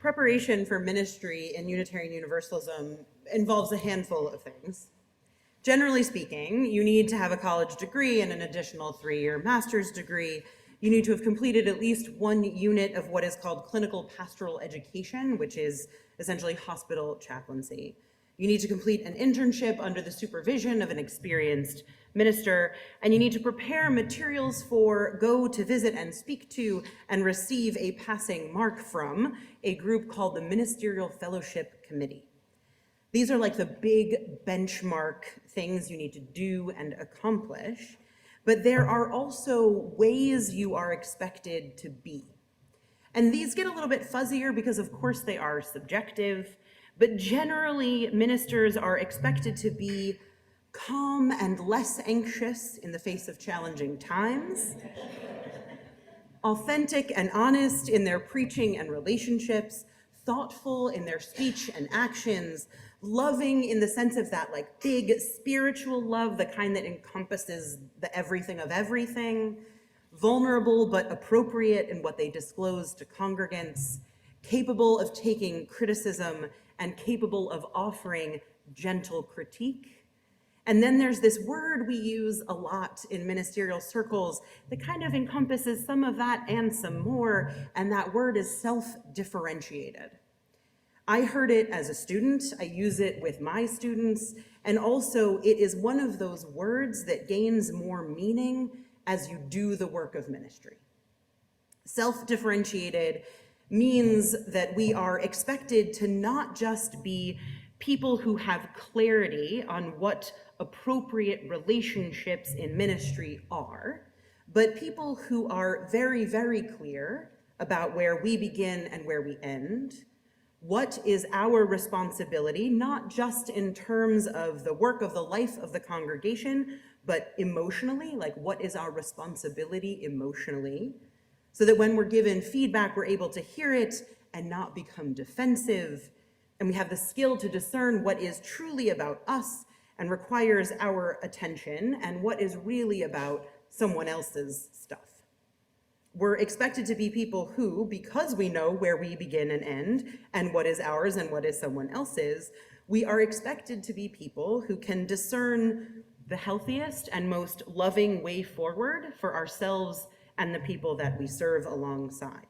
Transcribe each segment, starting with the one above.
preparation for ministry in Unitarian Universalism involves a handful of things. Generally speaking, you need to have a college degree and an additional 3-year master's degree. You need to have completed at least 1 unit of what is called clinical pastoral education, which is essentially hospital chaplaincy. You need to complete an internship under the supervision of an experienced minister, and you need to prepare materials for, go to visit and speak to, and receive a passing mark from a group called the Ministerial Fellowship Committee. These are like the big benchmark things you need to do and accomplish, but there are also ways you are expected to be. And these get a little bit fuzzier because of course they are subjective, but generally ministers are expected to be calm and less anxious in the face of challenging times, authentic and honest in their preaching and relationships, thoughtful in their speech and actions, loving in the sense of that like big spiritual love, the kind that encompasses the everything of everything, vulnerable but appropriate in what they disclose to congregants, capable of taking criticism and capable of offering gentle critique. And then there's this word we use a lot in ministerial circles that kind of encompasses some of that and some more, and that word is self-differentiated. I heard it as a student, I use it with my students, and also it is one of those words that gains more meaning as you do the work of ministry. Self-differentiated means that we are expected to not just be people who have clarity on what appropriate relationships in ministry are, but people who are very, very clear about where we begin and where we end, what is our responsibility, not just in terms of the work of the life of the congregation, but emotionally, like what is our responsibility emotionally, so that when we're given feedback, we're able to hear it and not become defensive, and we have the skill to discern what is truly about us and requires our attention and what is really about someone else's stuff. We're expected to be people who, because we know where we begin and end and what is ours and what is someone else's, we are expected to be people who can discern the healthiest and most loving way forward for ourselves and the people that we serve alongside.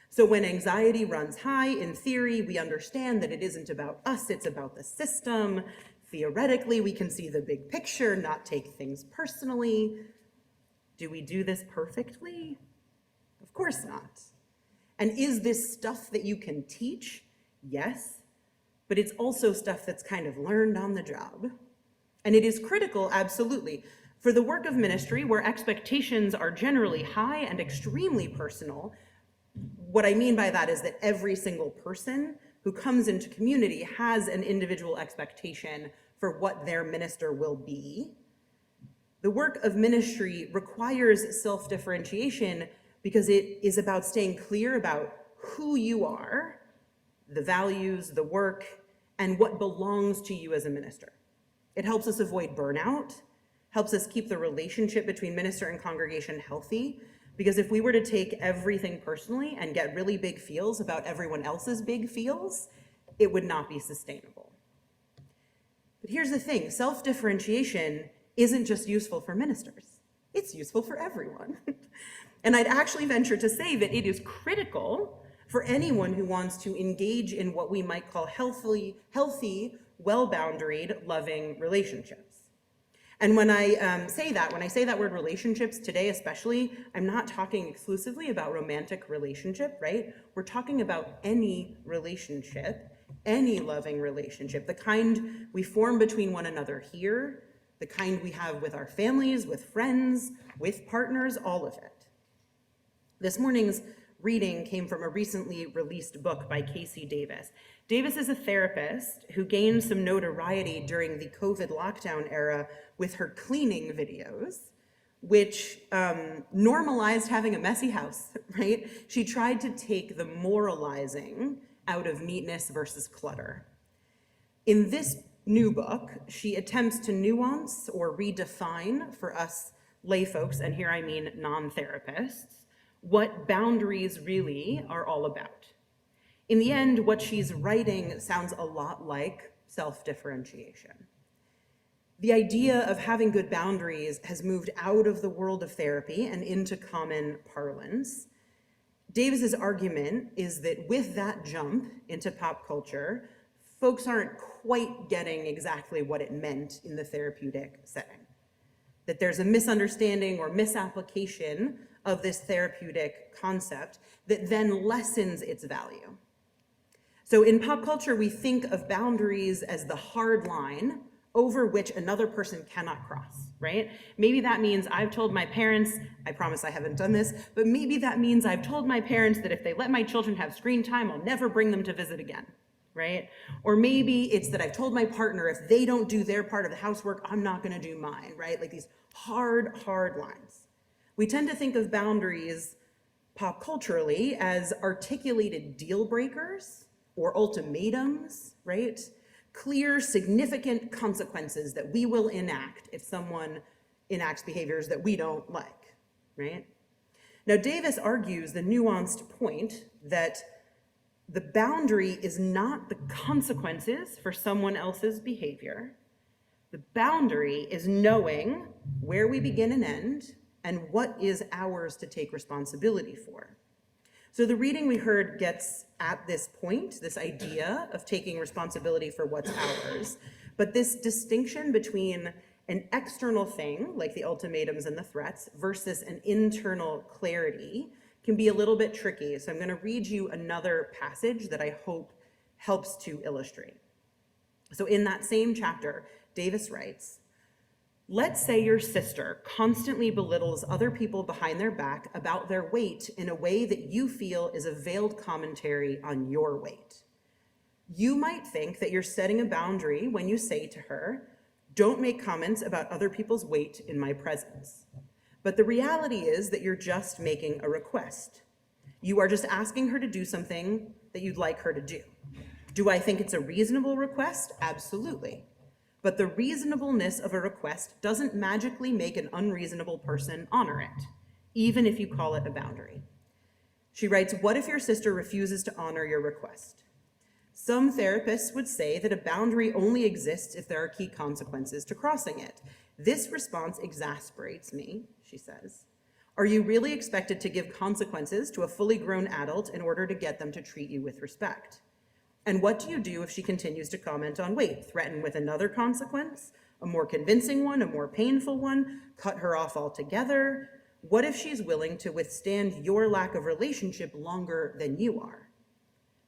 So when anxiety runs high, in theory, we understand that it isn't about us, it's about the system. Theoretically, we can see the big picture, not take things personally. Do we do this perfectly? Of course not. And is this stuff that you can teach? Yes, but it's also stuff that's kind of learned on the job. And it is critical, absolutely, for the work of ministry where expectations are generally high and extremely personal. What I mean by that is that every single person who comes into community has an individual expectation for what their minister will be. The work of ministry requires self-differentiation because it is about staying clear about who you are, the values, the work, and what belongs to you as a minister. It helps us avoid burnout, helps us keep the relationship between minister and congregation healthy, because if we were to take everything personally and get really big feels about everyone else's big feels, it would not be sustainable. But here's the thing, self-differentiation isn't just useful for ministers, it's useful for everyone. And I'd actually venture to say that it is critical for anyone who wants to engage in what we might call healthy, well-boundaried, loving relationships. And when I say that word relationships today especially, I'm not talking exclusively about romantic relationship, right? We're talking about any relationship, any loving relationship, the kind we form between one another here, the kind we have with our families, with friends, with partners, all of it. This morning's reading came from a recently released book by Casey Davis. Davis is a therapist who gained some notoriety during the COVID lockdown era with her cleaning videos, which normalized having a messy house, right? She tried to take the moralizing out of neatness versus clutter. In this new book, she attempts to nuance or redefine for us lay folks, and here I mean non-therapists, what boundaries really are all about. In the end, what she's writing sounds a lot like self-differentiation. The idea of having good boundaries has moved out of the world of therapy and into common parlance. Davis's argument is that with that jump into pop culture, folks aren't quite getting exactly what it meant in the therapeutic setting. That there's a misunderstanding or misapplication of this therapeutic concept that then lessens its value. So in pop culture, we think of boundaries as the hard line over which another person cannot cross, right? Maybe that means I've told my parents, I promise I haven't done this, but maybe that means I've told my parents that if they let my children have screen time, I'll never bring them to visit again, right? Or maybe it's that I've told my partner if they don't do their part of the housework, I'm not gonna do mine, right? Like these hard lines. We tend to think of boundaries pop culturally as articulated deal breakers or ultimatums, right? Clear, significant consequences that we will enact if someone enacts behaviors that we don't like, right? Now, Davis argues the nuanced point that the boundary is not the consequences for someone else's behavior. The boundary is knowing where we begin and end and what is ours to take responsibility for. So the reading we heard gets at this point, this idea of taking responsibility for what's ours, but this distinction between an external thing, like the ultimatums and the threats, versus an internal clarity can be a little bit tricky. So I'm going to read you another passage that I hope helps to illustrate. So in that same chapter, Davis writes, "Let's say your sister constantly belittles other people behind their back about their weight in a way that you feel is a veiled commentary on your weight. You might think that you're setting a boundary when you say to her, 'Don't make comments about other people's weight in my presence.' But the reality is that you're just making a request. You are just asking her to do something that you'd like her to do. Do I think it's a reasonable request? Absolutely. But the reasonableness of a request doesn't magically make an unreasonable person honor it, even if you call it a boundary." She writes, "What if your sister refuses to honor your request? Some therapists would say that a boundary only exists if there are key consequences to crossing it. This response exasperates me," she says. "Are you really expected to give consequences to a fully grown adult in order to get them to treat you with respect? And what do you do if she continues to comment on weight? Threaten with another consequence? A more convincing one, a more painful one? Cut her off altogether? What if she's willing to withstand your lack of relationship longer than you are?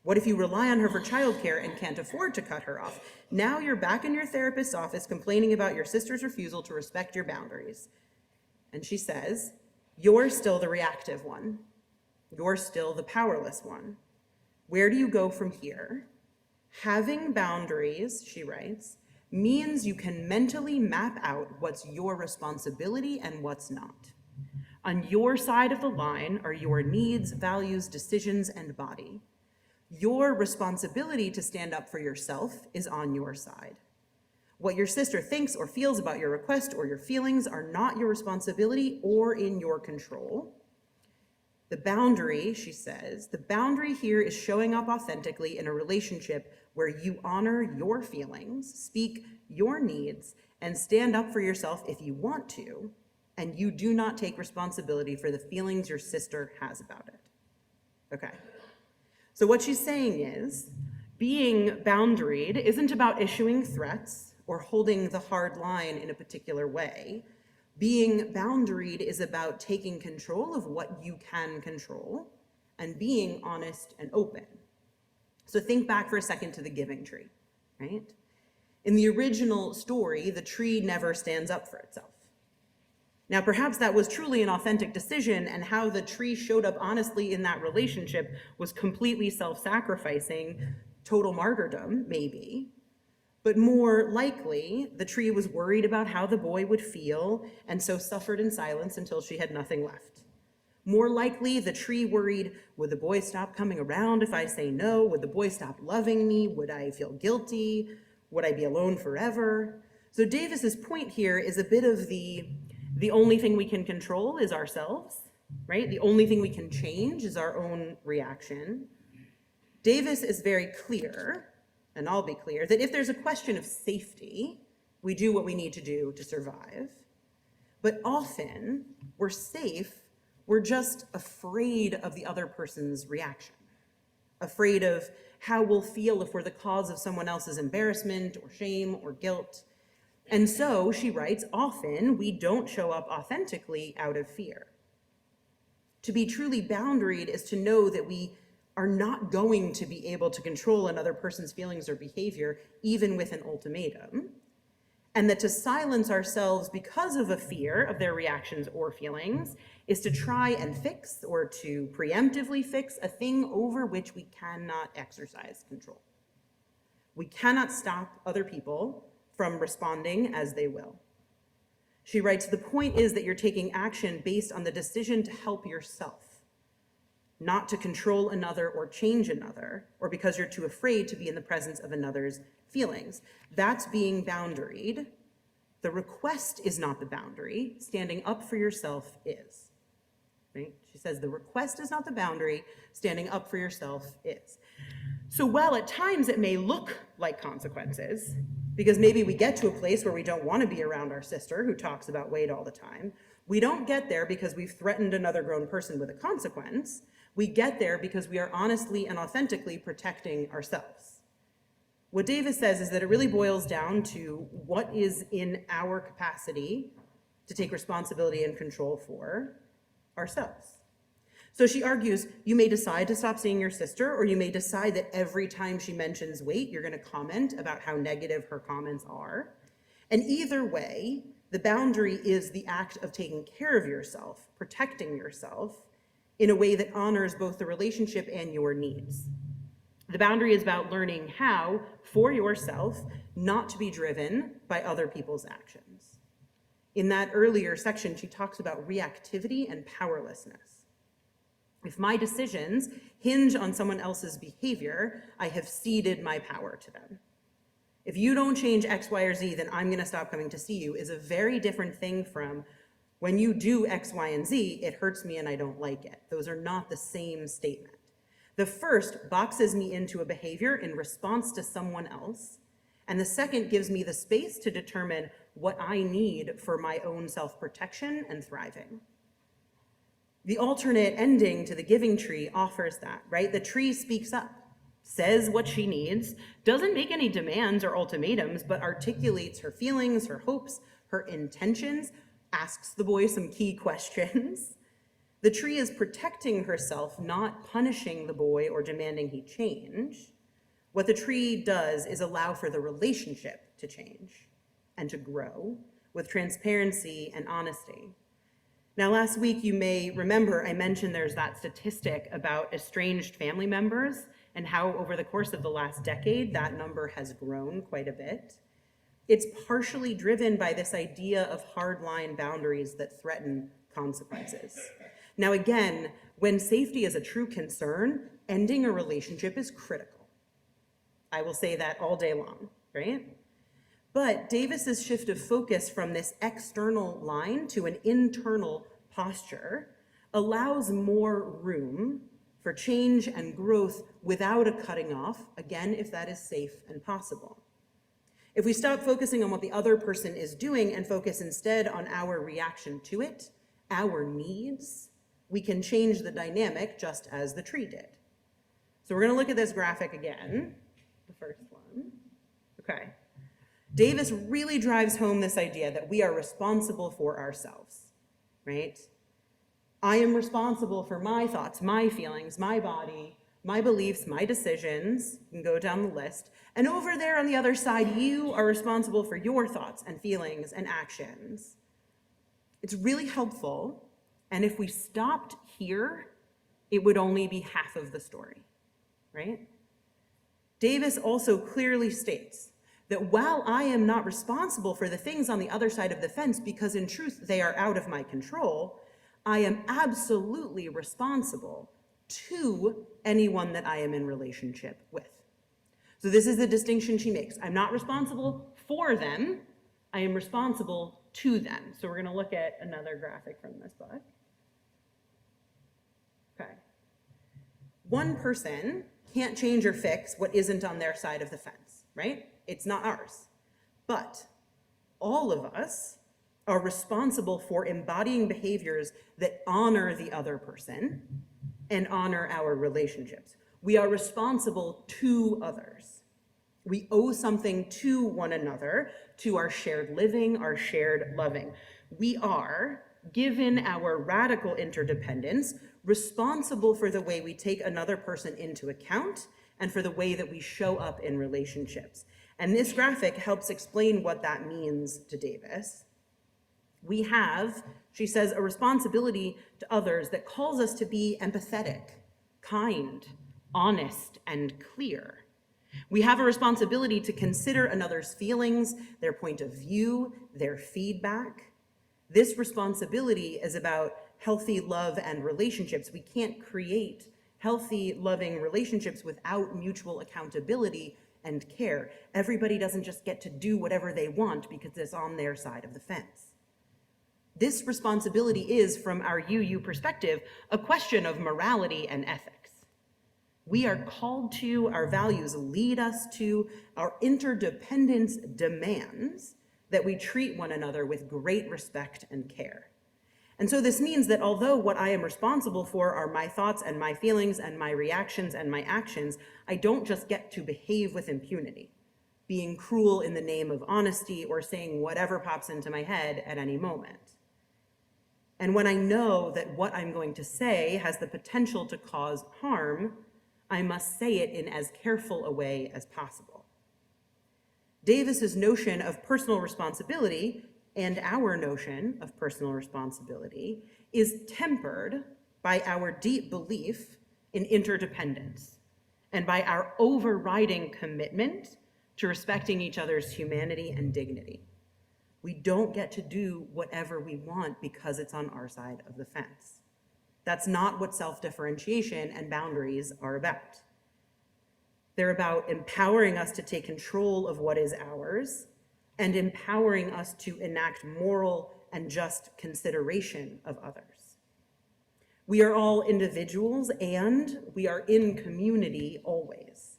What if you rely on her for childcare and can't afford to cut her off? Now you're back in your therapist's office complaining about your sister's refusal to respect your boundaries." And she says, "You're still the reactive one. You're still the powerless one. Where do you go from here? Having boundaries," she writes, "means you can mentally map out what's your responsibility and what's not. On your side of the line are your needs, values, decisions, and body. Your responsibility to stand up for yourself is on your side. What your sister thinks or feels about your request or your feelings are not your responsibility or in your control. The boundary," she says, "the boundary here is showing up authentically in a relationship where you honor your feelings, speak your needs, and stand up for yourself if you want to, and you do not take responsibility for the feelings your sister has about it." Okay. So what she's saying is, being boundaried isn't about issuing threats or holding the hard line in a particular way. Being boundaried is about taking control of what you can control and being honest and open. So think back for a second to the giving tree, right? In the original story, the tree never stands up for itself. Now, perhaps that was truly an authentic decision, and how the tree showed up honestly in that relationship was completely self-sacrificing, total martyrdom, maybe. But more likely, the tree was worried about how the boy would feel, and so suffered in silence until she had nothing left. More likely, the tree worried, would the boy stop coming around if I say no? Would the boy stop loving me? Would I feel guilty? Would I be alone forever? So Davis's point here is a bit of the only thing we can control is ourselves, right? The only thing we can change is our own reaction. Davis is very clear, and I'll be clear, that if there's a question of safety, we do what we need to do to survive. But often, we're safe, we're just afraid of the other person's reaction, afraid of how we'll feel if we're the cause of someone else's embarrassment or shame or guilt. And so, she writes, often we don't show up authentically out of fear. To be truly boundaried is to know that we are not going to be able to control another person's feelings or behavior, even with an ultimatum, and that to silence ourselves because of a fear of their reactions or feelings is to try and fix or to preemptively fix a thing over which we cannot exercise control. We cannot stop other people from responding as they will. She writes, the point is that you're taking action based on the decision to help yourself, not to control another or change another, or because you're too afraid to be in the presence of another's feelings. That's being boundaried. The request is not the boundary. Standing up for yourself is. Right? She says the request is not the boundary. Standing up for yourself is. So while at times it may look like consequences, because maybe we get to a place where we don't want to be around our sister who talks about weight all the time, we don't get there because we've threatened another grown person with a consequence. We get there because we are honestly and authentically protecting ourselves. What Davis says is that it really boils down to what is in our capacity to take responsibility and control for ourselves. So she argues, you may decide to stop seeing your sister, or you may decide that every time she mentions weight, you're going to comment about how negative her comments are. And either way, the boundary is the act of taking care of yourself, protecting yourself in a way that honors both the relationship and your needs. The boundary is about learning how, for yourself, not to be driven by other people's actions. In that earlier section, she talks about reactivity and powerlessness. If my decisions hinge on someone else's behavior, I have ceded my power to them. If you don't change X, Y, or Z, then I'm going to stop coming to see you is a very different thing from when you do X, Y, and Z, it hurts me and I don't like it. Those are not the same statement. The first boxes me into a behavior in response to someone else, and the second gives me the space to determine what I need for my own self-protection and thriving. The alternate ending to the giving tree offers that, right? The tree speaks up, says what she needs, doesn't make any demands or ultimatums, but articulates her feelings, her hopes, her intentions, asks the boy some key questions. The tree is protecting herself, not punishing the boy or demanding he change. What the tree does is allow for the relationship to change and to grow with transparency and honesty. Now, last week, you may remember I mentioned there's that statistic about estranged family members and how over the course of the last decade, that number has grown quite a bit. It's partially driven by this idea of hardline boundaries that threaten consequences. Now, again, when safety is a true concern, ending a relationship is critical. I will say that all day long, right? But Davis's shift of focus from this external line to an internal posture allows more room for change and growth without a cutting off, again, if that is safe and possible. If we stop focusing on what the other person is doing and focus instead on our reaction to it, our needs, we can change the dynamic just as the tree did. So we're going to look at this graphic again, the first one. Okay. Davis really drives home this idea that we are responsible for ourselves, right? I am responsible for my thoughts, my feelings, my body, my beliefs, my decisions. You can go down the list. And over there on the other side, you are responsible for your thoughts and feelings and actions. It's really helpful. And if we stopped here, it would only be half of the story, right? Davis also clearly states that while I am not responsible for the things on the other side of the fence, because in truth they are out of my control, I am absolutely responsible to anyone that I am in relationship with. So this is the distinction she makes. I'm not responsible for them, I am responsible to them. So we're going to look at another graphic from this book. Okay. One person can't change or fix what isn't on their side of the fence, right? It's not ours. But all of us are responsible for embodying behaviors that honor the other person and honor our relationships. We are responsible to others. We owe something to one another, to our shared living, our shared loving. We are, given our radical interdependence, responsible for the way we take another person into account and for the way that we show up in relationships. And this graphic helps explain what that means to Davis. We have, she says, a responsibility to others that calls us to be empathetic, kind, honest, and clear. We have a responsibility to consider another's feelings, their point of view, their feedback. This responsibility is about healthy love and relationships. We can't create healthy, loving relationships without mutual accountability and care. Everybody doesn't just get to do whatever they want because it's on their side of the fence. This responsibility is, from our UU perspective, a question of morality and ethics. We are called to, our values lead us to, our interdependence demands that we treat one another with great respect and care. And so this means that although what I am responsible for are my thoughts and my feelings and my reactions and my actions, I don't just get to behave with impunity, being cruel in the name of honesty or saying whatever pops into my head at any moment. And when I know that what I'm going to say has the potential to cause harm, I must say it in as careful a way as possible. Davis's notion of personal responsibility and our notion of personal responsibility is tempered by our deep belief in interdependence and by our overriding commitment to respecting each other's humanity and dignity. We don't get to do whatever we want because it's on our side of the fence. That's not what self-differentiation and boundaries are about. They're about empowering us to take control of what is ours and empowering us to enact moral and just consideration of others. We are all individuals and we are in community always.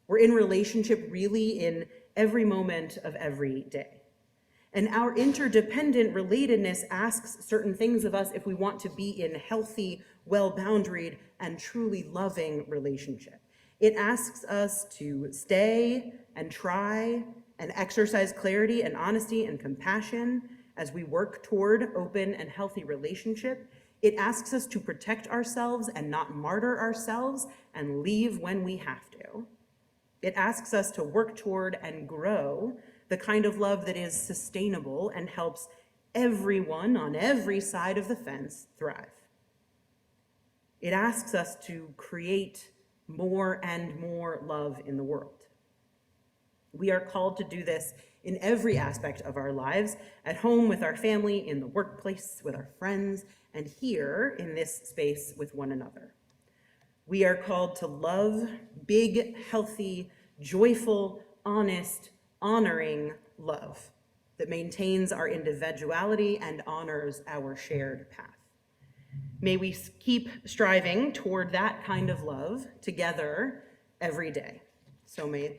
We're in relationship really in every moment of every day. And our interdependent relatedness asks certain things of us if we want to be in healthy, well-boundaried, and truly loving relationship. It asks us to stay and try and exercise clarity and honesty and compassion as we work toward open and healthy relationship. It asks us to protect ourselves and not martyr ourselves and leave when we have to. It asks us to work toward and grow the kind of love that is sustainable and helps everyone on every side of the fence thrive. It asks us to create more and more love in the world. We are called to do this in every aspect of our lives, at home with our family, in the workplace with our friends, and here in this space with one another. We are called to love big, healthy, joyful, honest, honoring love that maintains our individuality and honors our shared path. May we keep striving toward that kind of love together every day. So may it be.